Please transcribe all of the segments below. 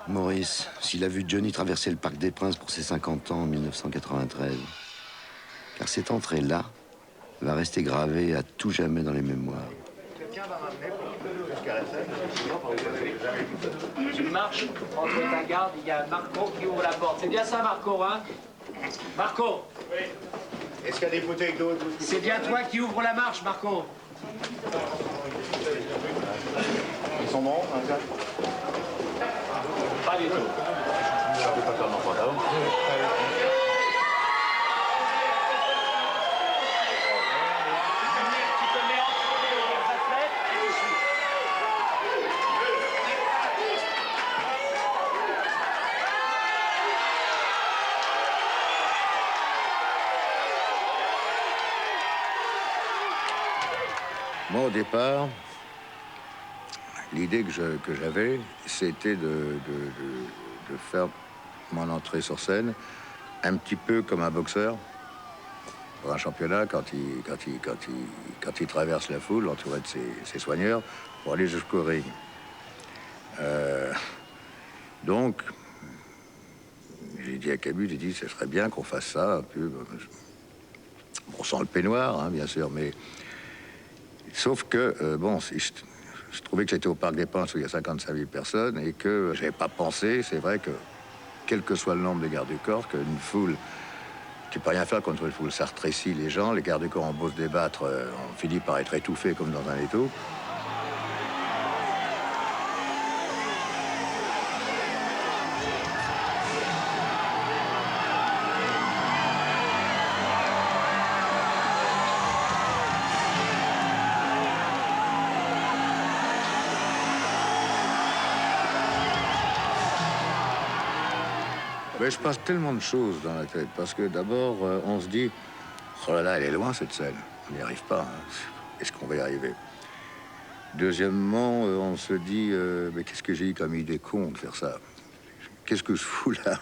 Maurice, s'il a vu Johnny traverser le Parc des Princes pour ses 50 ans en 1993. Car cette entrée-là va rester gravée à tout jamais dans les mémoires. Tu marches entre ta garde, il y a Marco qui ouvre la porte. C'est bien ça, Marco, hein? Marco! Oui. Est-ce qu'il y a des bouteilles d'eau? C'est bien toi qui ouvre la marche, Marco. Ils sont bons, hein, ça? Pas du tout. Je peux pas faire n'importe quoi. Moi, au départ, l'idée que j'avais, c'était de faire mon entrée sur scène un petit peu comme un boxeur pour un championnat quand il traverse la foule entouré de ses soigneurs pour aller jusqu'au ring. Donc, j'ai dit à Camus, j'ai dit, ce serait bien qu'on fasse ça un peu. Bon, sans le peignoir, hein, bien sûr, mais sauf que, bon, je trouvais que j'étais au Parc des Princes où il y a 55 000 personnes et que j'avais pas pensé, c'est vrai que, quel que soit le nombre de gardes du corps, qu'une foule, tu peux rien faire contre une foule, ça rétrécit les gens, les gardes du corps ont beau se débattre, on finit par être étouffé comme dans un étau. Mais je passe tellement de choses dans la tête, parce que d'abord, on se dit, oh là là, elle est loin cette scène, on n'y arrive pas, hein. Est-ce qu'on va y arriver? Deuxièmement, on se dit, mais qu'est-ce que j'ai eu comme idée con de faire ça? Qu'est-ce que je fous là?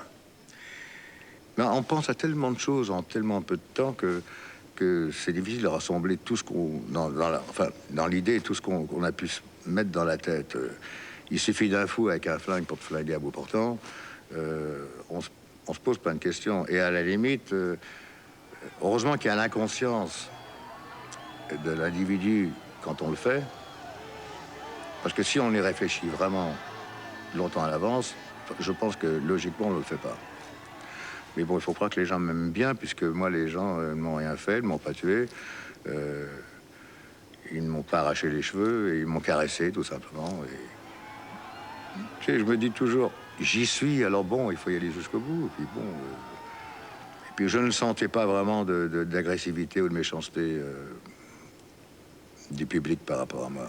Ben, on pense à tellement de choses en tellement peu de temps que c'est difficile de rassembler tout ce qu'on, dans l'idée, tout ce qu'on a pu se mettre dans la tête. Il suffit d'un fou avec un flingue pour te flinguer à bout portant. On se pose plein de questions. Et à la limite, heureusement qu'il y a l'inconscience de l'individu quand on le fait. Parce que si on y réfléchit vraiment longtemps à l'avance, je pense que logiquement, on ne le fait pas. Mais bon, il faut croire que les gens m'aiment bien, puisque moi, les gens ne m'ont rien fait, ne m'ont pas tué. Ils ne m'ont pas arraché les cheveux, et ils m'ont caressé, tout simplement. Et... tu sais, je me dis toujours, j'y suis, alors bon, il faut y aller jusqu'au bout. Et puis bon, et puis je ne sentais pas vraiment d'agressivité ou de méchanceté du public par rapport à moi.